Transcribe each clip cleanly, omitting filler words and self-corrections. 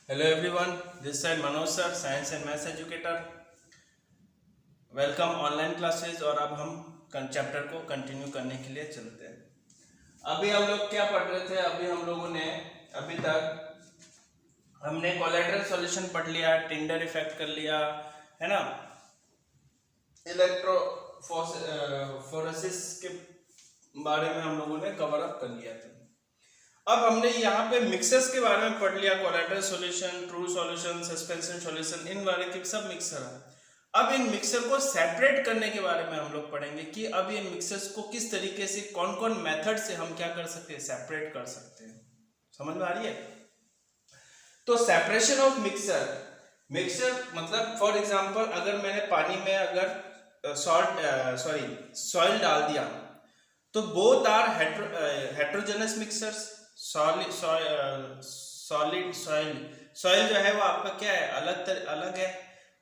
Hello everyone, this side Manoj sir, science and maths educator. Welcome online classes. और अब हम chapter को continue करने के लिए चलते हैं। अभी हम लोग क्या पढ़ रहे थे? अभी हम लोगों ने अभी तक हमने कोलेटरल सॉल्यूशन पढ़ लिया, टिंडर इफेक्ट कर लिया, है ना, इलेक्ट्रोफोरेसिस के बारे में हम लोगों ने कवर अप कर लिया था। अब हमने यहाँ पे मिक्सर्स के बारे में पढ़ लिया, colloidal solution, true solution, suspension solution, इन बारे के सब मिक्सर है। अब इन मिक्सर को सेपरेट करने के बारे में हम लोग पढ़ेंगे कि अब इन मिक्सर्स को किस तरीके से, कौन कौन मेथड से हम क्या कर सकते हैं, सेपरेट कर सकते हैं। समझ में आ रही है? तो सेपरेशन ऑफ मिक्सर मतलब फॉर एग्जांपल अगर मैंने पानी में अगर सॉइल डाल दिया तो both are heterogeneous mixers. Solid soil जो है वो आपका क्या है, अलग है,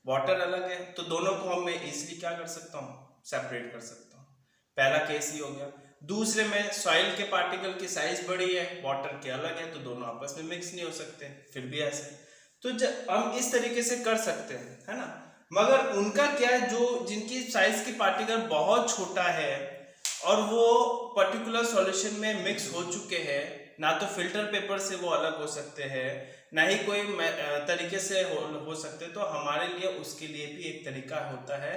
वाटर अलग है, तो दोनों को मैं इजीली क्या कर सकता हूँ, सेपरेट कर सकता हूँ। पहला केस ही हो गया। दूसरे में सॉइल के पार्टिकल की साइज बड़ी है, वाटर के अलग है, तो दोनों आपस में मिक्स नहीं हो सकते, फिर भी ऐसे। तो हम इस तरीके से कर सकते हैं, है ना। मगर उनका क्या है, जो जिनकी साइज की पार्टिकल बहुत छोटा है और वो पर्टिकुलर सॉल्यूशन में मिक्स हो चुके हैं, ना तो फिल्टर पेपर से वो अलग हो सकते हैं, ना ही कोई तरीके से हो सकते, तो हमारे लिए उसके लिए भी एक तरीका होता है,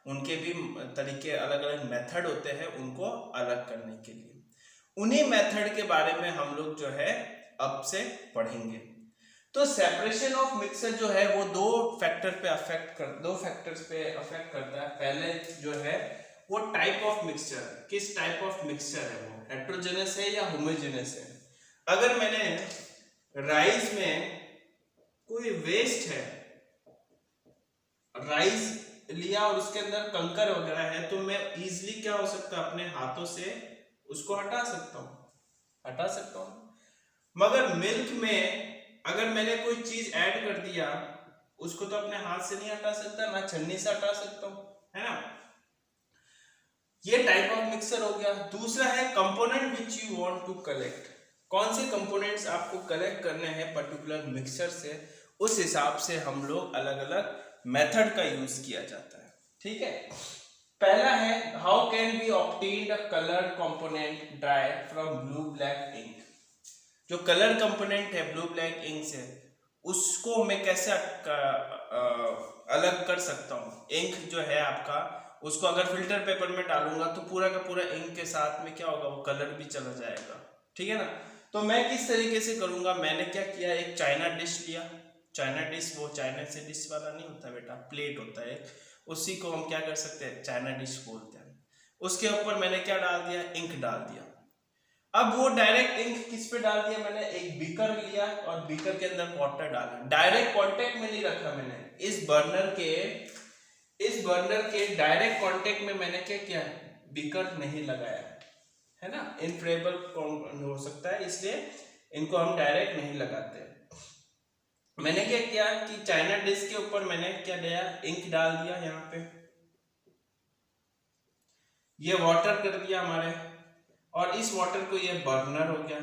उनके भी तरीके, अलग अलग मेथड होते हैं उनको अलग करने के लिए। उन्हीं मेथड के बारे में हम लोग जो है अब से पढ़ेंगे। तो सेपरेशन ऑफ मिक्सर जो है वो दो फैक्टर्स पे अफेक्ट करता है। पहले जो है वो टाइप ऑफ मिक्सचर, किस टाइप ऑफ मिक्सचर है, वो हेट्रोजेनस है या होमोजेनस है। अगर मैंने राइस में कोई वेस्ट है, राइस लिया और उसके अंदर कंकर वगैरह है, तो मैं इजीली क्या हो सकता है, अपने हाथों से उसको हटा सकता हूँ। मगर मिल्क में अगर मैंने कोई चीज ऐड कर दिया, उसको तो अपने हाथ से नहीं हटा सकता, मैं छन्नी से हटा सकता हूँ, है ना। ये टाइप ऑफ मिक्सर हो गया। दूसरा है component which you want to collect. कौन से कंपोनेंट्स आपको कलेक्ट करने हैं पर्टिकुलर मिक्सर से, उस हिसाब से हम लोग अलग अलग मेथड का यूज किया जाता है। ठीक है। पहला है how can be obtained a coloured component dry from blue black ink. जो कलर कंपोनेंट है ब्लू ब्लैक इंक से, उसको मैं कैसे अलग कर सकता हूँ। इंक जो है आपका, उसको अगर फिल्टर पेपर में डालूंगा तो पूरा का पूरा इंक के साथ में क्या होगा, वो कलर भी चला जाएगा, ठीक है ना। तो मैं किस तरीके से करूंगा, मैंने क्या किया, एक चाइना डिश लिया। चाइना डिश वो चाइना से डिश वाला नहीं होता बेटा, प्लेट होता है, उसी को हम क्या कर सकते हैं, चाइना डिश बोलते हैं। उसके ऊपर मैंने क्या डाल दिया, इंक डाल दिया। अब वो डायरेक्ट इंक किस पे डाल दिया, मैंने एक बीकर लिया और बीकर के अंदर वाटर डाला। डायरेक्ट कांटेक्ट में नहीं रखा मैंने, इस बर्नर के डायरेक्ट कांटेक्ट में मैंने क्या किया, बीकर नहीं लगाया, है ना, इनफ्लेमेबल हो सकता है, इसलिए इनको हम डायरेक्ट नहीं लगाते। मैंने क्या किया कि चाइना डिश के ऊपर मैंने क्या दिया, इंक डाल दिया, यहाँ पे ये वाटर कर दिया हमारे, और इस वाटर को ये बर्नर हो गया।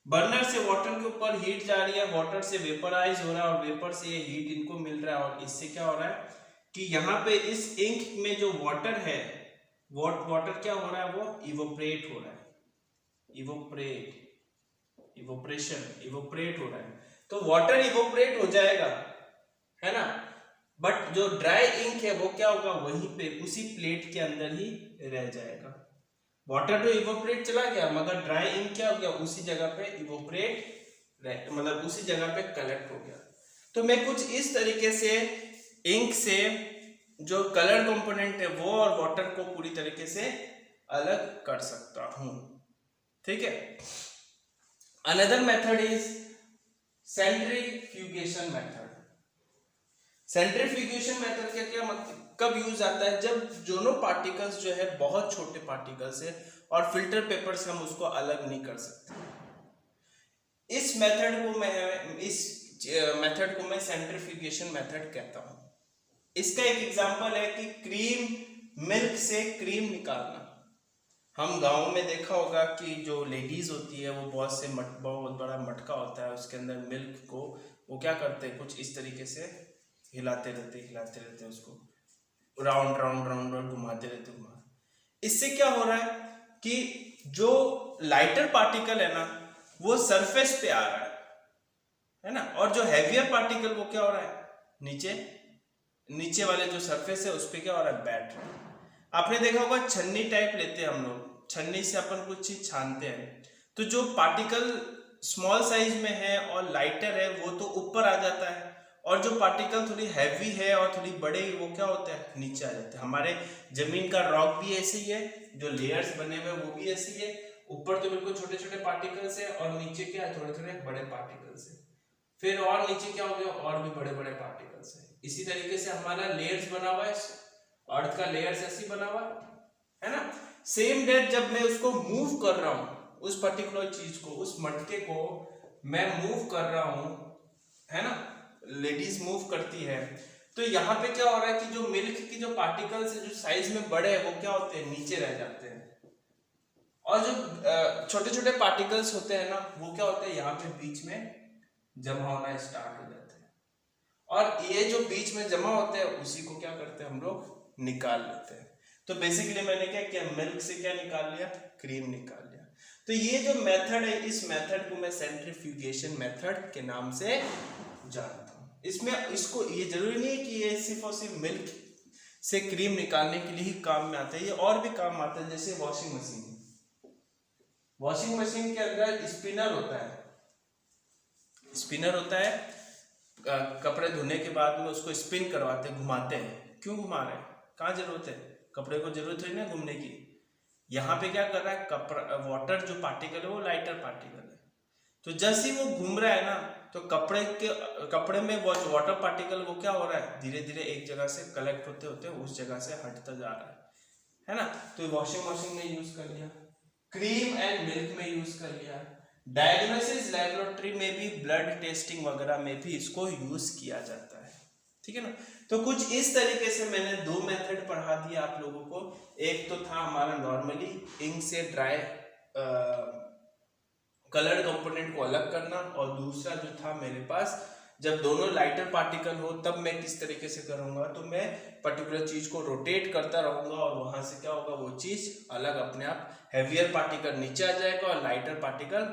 बर्नर से वाटर के ऊपर हीट जा रही है, वाटर से वेपराइज हो रहा है, और वेपर से ये हीट इनको मिल रहा है, और इससे क्या हो रहा है कि यहाँ पे इस इंक में जो वाटर है, वाटर क्या हो रहा है, वो इवोपरेट हो रहा है, इवोपरेट हो रहा है। तो वाटर इवोपरेट हो जाएगा, है ना, बट जो ड्राई इंक है वो क्या होगा, वहीं पे उसी प्लेट के अंदर ही रह जाएगा। वाटर तो इवोपरेट चला गया, मगर ड्राई इंक क्या हो गया, उसी जगह पे इवोपरेट, मतलब उसी जगह पे कलेक्ट हो गया। तो मैं कुछ इस तरीके से इंक से जो कलर कंपोनेंट है वो और वाटर को पूरी तरीके से अलग कर सकता हूं, ठीक है। Another method is centrifugation method. Centrifugation method क्या क्या मतलब कब यूज आता है, जब दोनों पार्टिकल्स जो है बहुत छोटे पार्टिकल्स है और फिल्टर पेपर से हम उसको अलग नहीं कर सकते। इस मेथड को मैं सेंट्रीफ्यूगेशन मेथड कहता हूं। इसका एक एग्जांपल है कि मिल्क से क्रीम निकालना। हम गांव में देखा होगा कि जो लेडीज होती है वो बहुत बड़ा मटका होता है, उसके अंदर मिल्क को वो क्या करते हैं, कुछ इस तरीके से हिलाते रहते उसको राउंड राउंड राउंड राउंड घुमाते रहते। इससे क्या हो रहा है कि जो लाइटर पार्टिकल है ना वो सरफेस पे आ रहा है ना, और जो हैवियर पार्टिकल वो क्या हो रहा है, नीचे वाले जो सरफेस है उस पे क्या हो रहा है, बैठ रहा है। आपने देखा होगा छन्नी टाइप लेते हैं हम लोग, छन्नी से अपन कुछ चीज छानते हैं, तो जो पार्टिकल स्मॉल साइज में है और लाइटर है वो तो ऊपर आ जाता है, और जो पार्टिकल थोड़ी हैवी है और थोड़ी बड़े वो क्या होता है, नीचे आ जाते हैं। हमारे जमीन का रॉक भी ऐसे ही है, जो लेयर्स बने हुए वो भी ऐसे ही है, ऊपर तो बिल्कुल छोटे छोटे पार्टिकल्स है और नीचे क्या है, थोड़े थोड़े बड़े पार्टिकल्स है, फिर और नीचे क्या हो गया, और भी बड़े बड़े पार्टिकल्स है। इसी तरीके से हमारा लेयर्स बना हुआ है, अर्थ का लेयर्स ऐसे बना हुआ है ना। सेम डेट जब मैं उसको मूव कर रहा हूं, उस पर्टिकुलर चीज को, उस मटके को मैं मूव कर रहा हूं, है ना, लेडीज मूव करती है, तो यहाँ पे क्या हो रहा है कि जो मिल्क की जो पार्टिकल्स है जो साइज में बड़े हैं वो क्या होते हैं, नीचे रह जाते हैं, और जो छोटे छोटे पार्टिकल्स होते हैं ना वो क्या होते हैं, यहाँ पे बीच में जमा होना स्टार्ट हो जाते हैं, और ये जो बीच में जमा होते हैं उसी को क्या करते हैं हम लोग, निकाल लेते हैं। तो बेसिकली मैंने क्या किया, मिल्क से क्या निकाल लिया, क्रीम निकाल लिया। तो ये जो मेथड है, इस मेथड को मैं सेंट्रीफ्यूगेशन मेथड के नाम से जानता हूँ। इसमें इसको ये जरूरी नहीं है कि ये सिर्फ और सिर्फ मिल्क से क्रीम निकालने के लिए ही काम में आता है, ये और भी काम आता है। जैसे वॉशिंग मशीन के अंदर स्पिनर होता है, कपड़े धोने के बाद में उसको स्पिन करवाते हैं, घुमाते हैं। क्यों घुमा रहे हैं, कहाँ जरूरत है, कपड़े को जरूरत है ना घूमने की। यहाँ पे क्या कर रहा है, वाटर जो पार्टिकल है वो लाइटर पार्टिकल है, तो जैसे ही वो घूम रहा है ना तो कपड़े में वो वाटर पार्टिकल वो क्या हो रहा है, धीरे धीरे एक जगह से कलेक्ट होते होते उस जगह से हटता जा रहा है ना। तो वॉशिंग मशीन में यूज कर लिया, क्रीम एंड मिल्क में यूज कर लिया, डायग्नोसिस लैबोरेटरी में भी, ब्लड टेस्टिंग वगैरह में भी इसको यूज किया जाता है, ठीक है ना। तो कुछ इस तरीके से मैंने दो मेथड पढ़ा दिया आप लोगों को। एक तो था हमारा नॉर्मली इंक से ड्राई कलर कंपोनेंट को अलग करना, और दूसरा जो था मेरे पास, जब दोनों लाइटर पार्टिकल हो तब मैं किस तरीके से करूंगा, तो मैं पर्टिकुलर चीज को रोटेट करता रहूंगा और वहां से क्या होगा, वो चीज अलग अपने आप, हैवियर पार्टिकल नीचे आ जाएगा और लाइटर पार्टिकल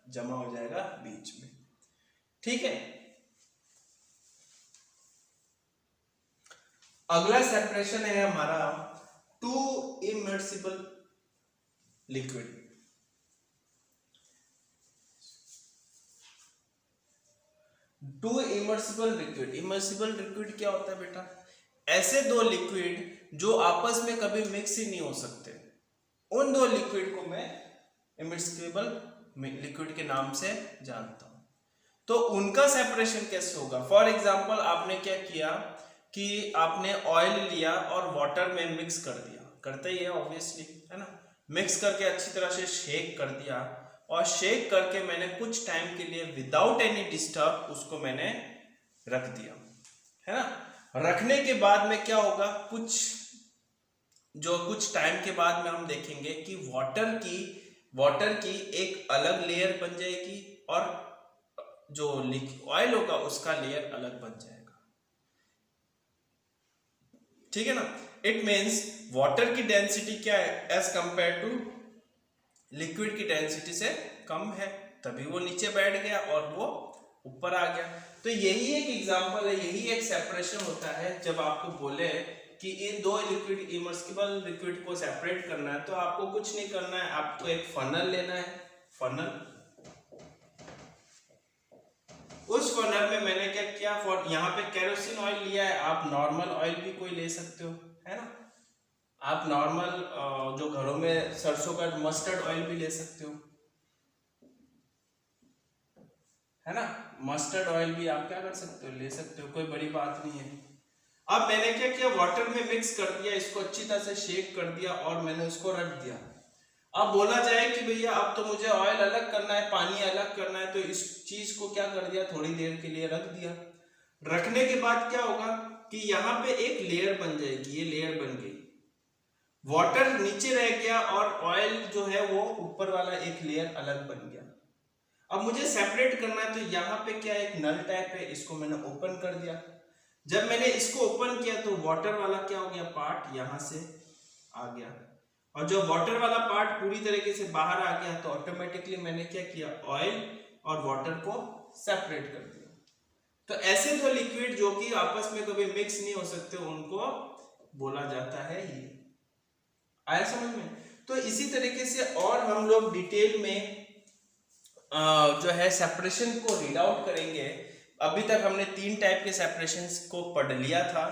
जमा हो जाएगा बीच में, ठीक है। अगला सेपरेशन है हमारा टू इमर्सिबल लिक्विड। टू इमर्सिबल लिक्विड क्या होता है बेटा, ऐसे दो लिक्विड जो आपस में कभी मिक्स ही नहीं हो सकते, उन दो लिक्विड को मैं इमर्सिबल लिक्विड के नाम से जानता हूं। तो उनका सेपरेशन कैसे होगा, फॉर एग्जांपल आपने क्या किया कि आपने ऑयल लिया और वाटर में मिक्स कर दिया, करते ही है ऑब्वियसली, है ना, मिक्स करके अच्छी तरह से शेक कर दिया, और शेक करके मैंने कुछ टाइम के लिए विदाउट एनी डिस्टर्ब उसको मैंने रख दिया, है ना। रखने के बाद में क्या होगा, कुछ टाइम के बाद में हम देखेंगे कि वाटर की एक अलग लेयर बन जाएगी और जो ऑयल होगा उसका लेयर अलग बन जाएगा, ठीक है ना। इट मीन्स वाटर की डेंसिटी क्या है, एज कंपेयर टू लिक्विड की डेंसिटी से कम है, तभी वो नीचे बैठ गया और वो ऊपर आ गया। तो यही एक एग्जांपल है, यही एक सेपरेशन होता है। जब आपको बोले कि इन दो लिक्विड, इमर्सिबल लिक्विड को सेपरेट करना है, तो आपको कुछ नहीं करना है, आपको एक फनल लेना है, उस फनल में मैंने क्या किया, यहाँ पे केरोसिन ऑयल लिया है, आप नॉर्मल ऑयल भी कोई ले सकते हो, है ना, आप नॉर्मल जो घरों में सरसों का मस्टर्ड ऑयल भी ले सकते हो, है ना, मस्टर्ड ऑयल भी आप क्या कर सकते हो, ले सकते हो, कोई बड़ी बात नहीं है। अब मैंने क्या किया, वाटर में मिक्स कर दिया, इसको अच्छी तरह से शेक कर दिया और मैंने उसको रख दिया। अब बोला जाए कि भैया अब तो मुझे ऑयल अलग करना है, पानी अलग करना है, तो इस चीज को क्या कर दिया, थोड़ी देर के लिए रख दिया। रखने के बाद क्या होगा कि यहाँ पे एक लेयर बन जाएगी, ये लेयर बन गई, वाटर नीचे रह गया और ऑयल जो है वो ऊपर वाला एक लेयर अलग बन गया। अब मुझे सेपरेट करना है, तो यहाँ पे क्या एक नल टाइप है, इसको मैंने ओपन कर दिया। जब मैंने इसको ओपन किया तो वाटर वाला क्या हो गया, पार्ट यहाँ से आ गया, और जो वाटर वाला पार्ट पूरी तरीके से बाहर आ गया, तो ऑटोमेटिकली मैंने क्या किया, ऑयल और वाटर को सेपरेट कर दिया। तो ऐसे दो लिक्विड जो कि आपस में कभी मिक्स नहीं हो सकते, उनको बोला जाता है ये। आया समझ में? तो इसी तरीके से और हम लोग डिटेल में जो है सेपरेशन को रीड आउट करेंगे। अभी तक हमने 3 टाइप के सेपरेशंस को पढ़ लिया था।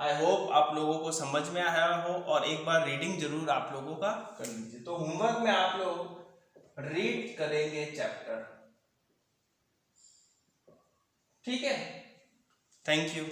आई होप आप लोगों को समझ में आया हो, और एक बार रीडिंग जरूर आप लोगों का कर लीजिए। तो होमवर्क में आप लोग रीड करेंगे चैप्टर, ठीक है? Thank you.